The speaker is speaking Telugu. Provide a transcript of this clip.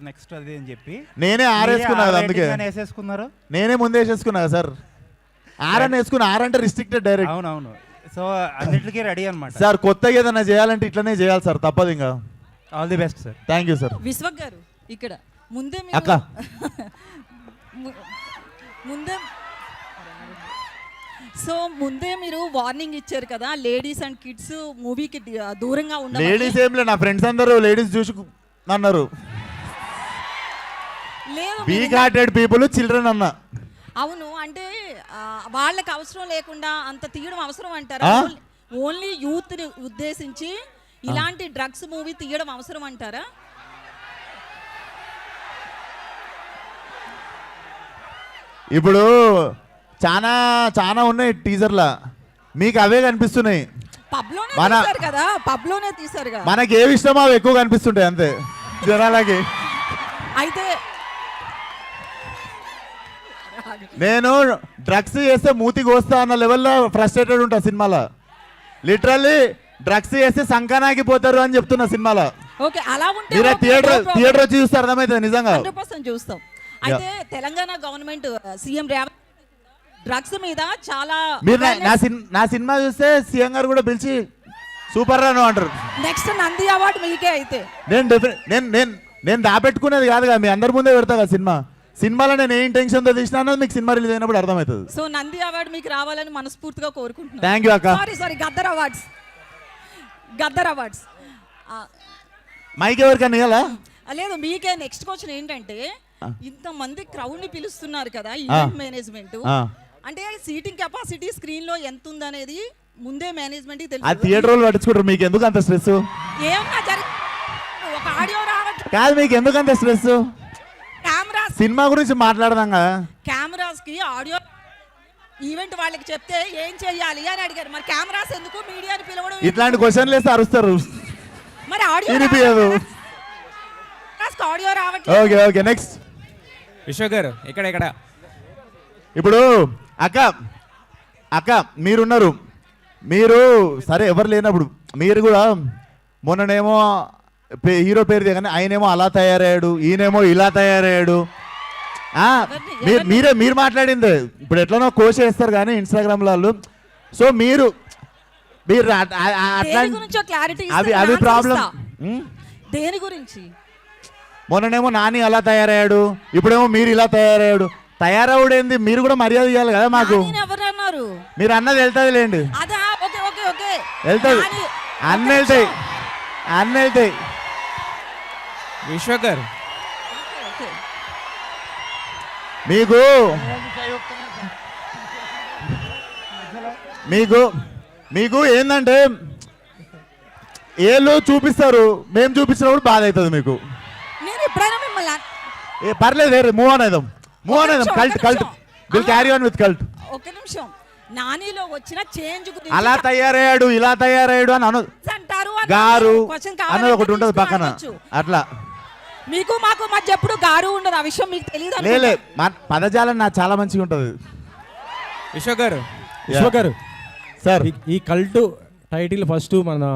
సార్ నెక్స్ట్ అది అని చెప్పి నేనే ఆరేసుకున్నా అందుకే వేసేసుకున్నారు. నేనే ముందే వేసేసుకున్నా సార్. ఆరని వేసుకున్నా. ఆరంటే రిస్ట్రిక్టెడ్ డైరెక్ట్. అవునవును. సో అన్నిటికీ రెడీ అనమాట సార్. కొత్తగా ఏదైనా చేయాలంటే ఇట్లనే చేయాలి సార్, తప్పదు. ఇంకా all the best sir. Thank you sir. Vishwak గారు ఇక్కడ ముందే అక్క ముందే సో ముందే మీరు వార్నింగ్ ఇచ్చారు కదా, లేడీస్ అండ్ కిడ్స్ మూవీకి దూరంగా ఉండాలి. లేడీస్ ఏం లేదు, నా ఫ్రెండ్స్ అందరూ లేడీస్ చూసి అన్నారు. వీక్ హార్టెడ్ పీపుల్ చిల్డ్రన్ అన్న. అవును, అంటే వాళ్ళకి అవసరం లేకుండా అంత తీయడం అవసరం అంటారా? ఓన్లీ యూత్ ని ఉద్దేశించి ఇలాంటి డ్రగ్స్ మూవీ తీయడం అవసరం అంటారా? ఇప్పుడు చాలా చాలా ఉన్నాయి టీజర్లా, మీకు అవే కనిపిస్తున్నాయి. పబ్లోనే తీశారు కదా. మనకి ఏవి ఇష్టమో అవి ఎక్కువ కనిపిస్తుంటాయి అంతే జనాలకి. అయితే నేను డ్రగ్స్ చేస్తే మూతికి వస్తా అన్న లెవెల్లో ఫ్రస్ట్రేటెడ్ ఉంటా సినిమాలో. లిటరల్లీ డ్రగ్స్ చేస్తే సంకనాకి పోతారు అని చెప్తున్నా సినిమాలో. ఓకే, అలా ఉంటే థియేటర్ వచ్చి చూస్తే అర్థమవుతుంది నిజంగా. 100% చూస్తాం. అయితే Telangana government CM Revanth drugs మీద చాలా మీరు నా సినిమా చూస్తే సీఎం గారు కూడా పిలిచి సూపర్ రాను అంటారు. నెక్స్ట్ నంది అవార్డు మీకే. అయితే నేను దాపెట్టుకునేది కాదుగా, మీ అందరి ముందే పెడతా కదా సినిమా. సినిమాలో నేను ఏ ఇంటెన్షన్తో తీసినా అన్నది మీకు సినిమా రిలీజ్ అయినప్పుడు అర్థమవుతుంది. సో నంది అవార్డు మీకు రావాలని మనస్ఫూర్తిగా కోరుకుంటున్నాను. థ్యాంక్ యూ అక్క. సారీ గద్దర్ అవార్డ్స్ మైక్ ఎవరికన్నా ఇవ్వాలా? లేదు, మీకే. నెక్స్ట్ క్వశ్చన్ ఏంటంటే, ఇంతమంది క్రౌడ్ ని పిలుస్తున్నారు కదా ఈవెంట్ మేనేజ్మెంట్, అంటే సీటింగ్ కెపాసిటీ స్క్రీన్ లో ఎంత ఉందనేది ముందే మేనేజ్మెంట్ తెలుసు. ఆ థియేటర్ వాళ్ళు పట్టించుకుంటారు, మీకు ఎందుకు అంత స్ట్రెస్? ఏమన్నా ఒక ఆడియో రావట్లేదు కాదు, మీకు ఎందుకు అంత స్ట్రెస్? కెమెరా సినిమా గురించి మాట్లాడదాం కదా. కెమెరాస్ కి ఆడియో ఈవెంట్ వాళ్ళకి చెప్తే ఏం చెయ్యాలి అని అడిగారు. మరి కెమెరాస్ ఎందుకు, మీడియాని పిలవడం? ఇట్లాంటి క్వశ్చన్లు వేస్తే అరుస్తారు. మరి ఆడియో రావట్లేదు. ఓకే ఓకే, నెక్స్ట్ విశ్వక్ గారు ఇక్కడ ఇప్పుడు అక్క మీరున్నారు. మీరు సరే ఎవరు లేనప్పుడు మీరు కూడా మొన్ననేమో హీరో పేరు దిగనే ఆయనేమో అలా తయారయ్యాడు, ఈయనేమో ఇలా తయారయ్యాడు. మీరు మాట్లాడింది ఇప్పుడు ఎట్లనో కోష్ చేస్తారు కానీ ఇన్స్టాగ్రామ్ వాళ్ళు. సో మీరు అవి ప్రాబ్లం. దేని గురించి? మొన్ననేమో నాని అలా తయారయ్యాడు, ఇప్పుడేమో మీరు ఇలా తయారయ్యాడు. తయారవుడేంది, మీరు కూడా మర్యాద ఇవ్వాలి కదా మాకు. మీరు అన్నది వెళ్తుంది లేండి, వెళ్తుంది. అన్నీ వెళ్తాయి. విశ్వక్ గారు మీకు ఏంటంటే ఏళ్ళు చూపిస్తారు, మేము చూపించినప్పుడు బాధ అవుతుంది మీకు. పర్లేదు, మూవ్ ఆన్ అయిదాం. Cult will carry on with cult. ఒక్క నిమిషం, నానిలో వచ్చిన చేంజ్ గురించి అలా తయారయ్యాడు, ఇలా తయారయ్యాడు అని అంటారు గారు అన్నది ఒకటి ఉంటుంది పక్కన. అట్లా మీకు మాకు మధ్య ఎప్పుడు గారు ఉండదు, ఆ విషయం మీకు తెలియదు. లే పదజాలం నాకు చాలా మంచిగా ఉంటుంది. విశ్వక్ గారు సార్, ఈ కల్ట్ టైటిల్ ఫస్ట్ మన